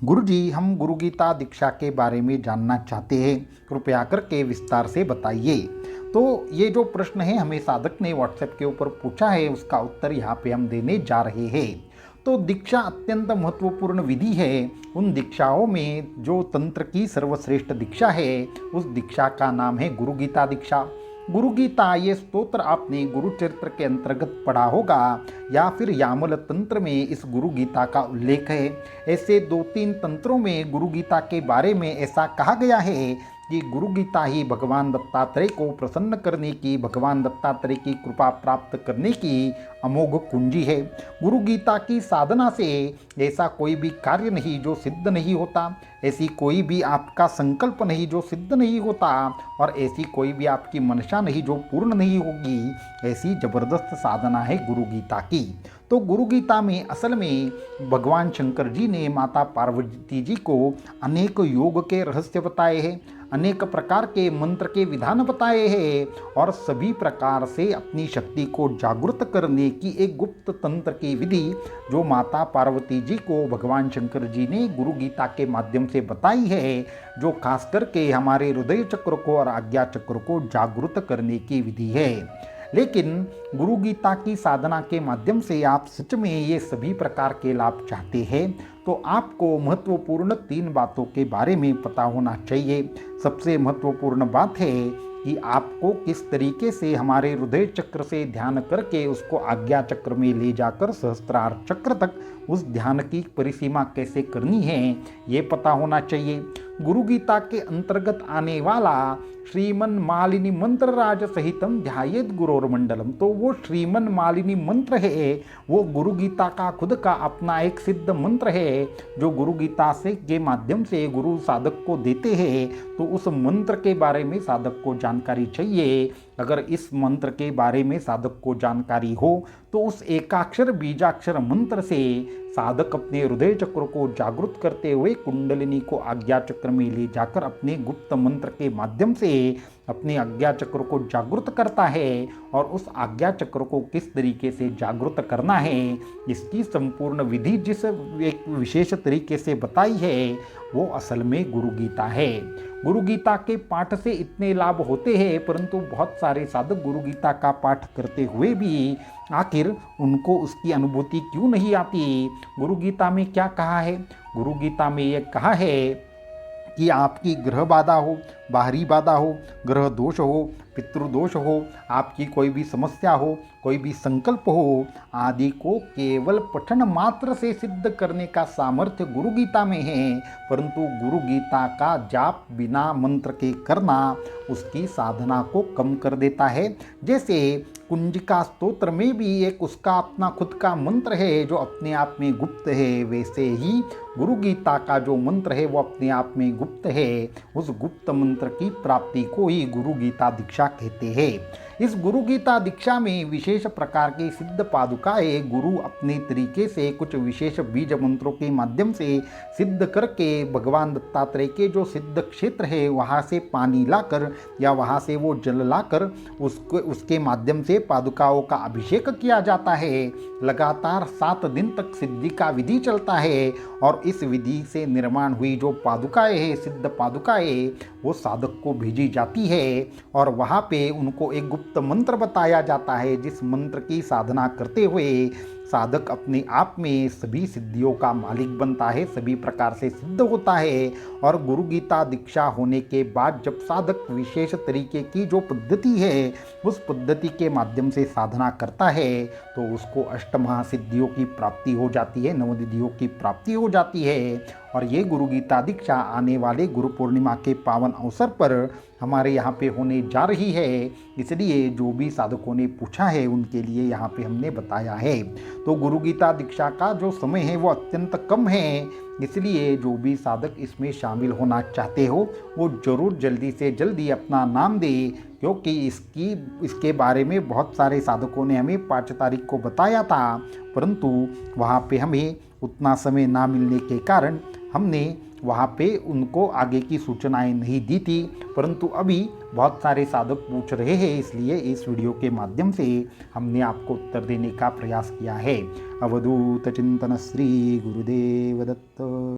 गुरुजी, हम गुरु गीता दीक्षा के बारे में जानना चाहते हैं, कृपया करके विस्तार से बताइए। तो ये जो प्रश्न है हमें साधक ने व्हाट्सएप के ऊपर पूछा है, उसका उत्तर यहाँ पे हम देने जा रहे हैं। तो दीक्षा अत्यंत महत्वपूर्ण विधि है। उन दीक्षाओं में जो तंत्र की सर्वश्रेष्ठ दीक्षा है, उस दीक्षा का नाम है गुरु गीता दीक्षा। गुरु गीता ये स्तोत्र आपने गुरु चरित्र के अंतर्गत पढ़ा होगा या फिर यामल तंत्र में इस गुरु गीता का उल्लेख है। ऐसे 2-3 तंत्रों में गुरु गीता के बारे में ऐसा कहा गया है कि गुरु गीता ही भगवान दत्तात्रेय को प्रसन्न करने की, भगवान दत्तात्रेय की कृपा प्राप्त करने की अमोघ कुंजी है। गुरु गीता की साधना से ऐसा कोई भी कार्य नहीं जो सिद्ध नहीं होता, ऐसी कोई भी आपका संकल्प नहीं जो सिद्ध नहीं होता, और ऐसी कोई भी आपकी मनसा नहीं जो पूर्ण नहीं होगी। ऐसी जबरदस्त साधना है गुरु गीता की। तो गुरु गीता में असल में भगवान शंकर जी ने माता पार्वती जी को अनेक योग के रहस्य बताए हैं, अनेक प्रकार के मंत्र के विधान बताए हैं, और सभी प्रकार से अपनी शक्ति को जागृत करने की एक गुप्त तंत्र की विधि जो माता पार्वती जी को भगवान शंकर जी ने गुरु गीता के माध्यम से बताई है, जो खास करके हमारे हृदय चक्र को और आज्ञा चक्र को जागृत करने की विधि है। लेकिन गुरु गीता की साधना के माध्यम से आप सच में ये सभी प्रकार के लाभ चाहते हैं तो आपको महत्वपूर्ण 3 बातों के बारे में पता होना चाहिए। सबसे महत्वपूर्ण बात है कि आपको किस तरीके से हमारे हृदय चक्र से ध्यान करके उसको आज्ञा चक्र में ले जाकर सहस्त्रार चक्र तक उस ध्यान की परिसीमा कैसे करनी है, ये पता होना चाहिए। गुरु गीता के अंतर्गत आने वाला श्रीमन मालिनी मंत्र राज सहितम ध्यायेत गुरोर मंडलम, तो वो श्रीमन मालिनी मंत्र है, वो गुरु गीता का खुद का अपना एक सिद्ध मंत्र है जो गुरु गीता से के माध्यम से गुरु साधक को देते हैं। तो उस मंत्र के बारे में साधक को जानकारी चाहिए। अगर इस मंत्र के बारे में साधक को जानकारी हो तो उस एकाक्षर बीजाक्षर मंत्र से साधक अपने हृदय चक्र को जागृत करते हुए कुंडलिनी को आज्ञा चक्र में ले जाकर अपने गुप्त मंत्र के माध्यम से अपने आज्ञा चक्र को जागृत करता है। और उस आज्ञा चक्र को किस तरीके से जागृत करना है, इसकी संपूर्ण विधि जिस एक विशेष तरीके से बताई है, वो असल में गुरु गीता है। गुरु गीता के पाठ से इतने लाभ होते हैं, परंतु बहुत सारे साधक गुरु गीता का पाठ करते हुए भी आखिर उनको उसकी अनुभूति क्यों नहीं आती। गुरु गीता में क्या कहा है? गुरु गीता में ये कहा है कि आपकी ग्रह बाधा हो, बाहरी बाधा हो, ग्रह दोष हो, पितृदोष हो, आपकी कोई भी समस्या हो, कोई भी संकल्प हो, आदि को केवल पठन मात्र से सिद्ध करने का सामर्थ्य गुरु गीता में है। परंतु गुरु गीता का जाप बिना मंत्र के करना उसकी साधना को कम कर देता है। जैसे कुंजिका स्तोत्र में भी एक उसका अपना खुद का मंत्र है जो अपने आप में गुप्त है, वैसे ही गुरु गीता का जो मंत्र है वो अपने आप में गुप्त है। उस गुप्त मंत्र की प्राप्ति को ही गुरु गीता दीक्षा कहते हैं। इस गुरु गीता दीक्षा में विशेष प्रकार की सिद्ध पादुकाएं गुरु अपने तरीके से कुछ विशेष बीज मंत्रों के माध्यम से सिद्ध करके भगवान दत्तात्रेय के जो सिद्ध क्षेत्र है वहाँ से पानी लाकर या वहाँ से वो जल लाकर उसके माध्यम से पादुकाओं का अभिषेक किया जाता है। लगातार 7 दिन तक सिद्धि का विधि चलता है और इस विधि से निर्माण हुई जो पादुकाएं हैं, सिद्ध पादुकाएं, वो साधक को भेजी जाती है और वहाँ पे उनको एक गुप्त मंत्र बताया जाता है, जिस मंत्र की साधना करते हुए साधक अपने आप में सभी सिद्धियों का मालिक बनता है, सभी प्रकार से सिद्ध होता है। और गुरु गीता दीक्षा होने के बाद जब साधक विशेष तरीके की जो पद्धति है उस पद्धति के माध्यम से साधना करता है तो उसको अष्टमहासिद्धियों की प्राप्ति हो जाती है, नवनिधियों की प्राप्ति हो जाती है। और ये गुरु गीता दीक्षा आने वाले गुरु पूर्णिमा के पावन अवसर पर हमारे यहाँ पे होने जा रही है, इसलिए जो भी साधकों ने पूछा है उनके लिए यहाँ पे हमने बताया है। तो गुरु गीता दीक्षा का जो समय है वो अत्यंत कम है, इसलिए जो भी साधक इसमें शामिल होना चाहते हो वो ज़रूर जल्दी से जल्दी अपना नाम दे, क्योंकि इसके बारे में बहुत सारे साधकों ने हमें 5 तारीख को बताया था, परंतु वहाँ पे हमें उतना समय ना मिलने के कारण हमने वहाँ पे उनको आगे की सूचनाएं नहीं दी थी। परंतु अभी बहुत सारे साधक पूछ रहे हैं, इसलिए इस वीडियो के माध्यम से हमने आपको उत्तर देने का प्रयास किया है। अवधूत चिंतन श्री गुरुदेव दत्त।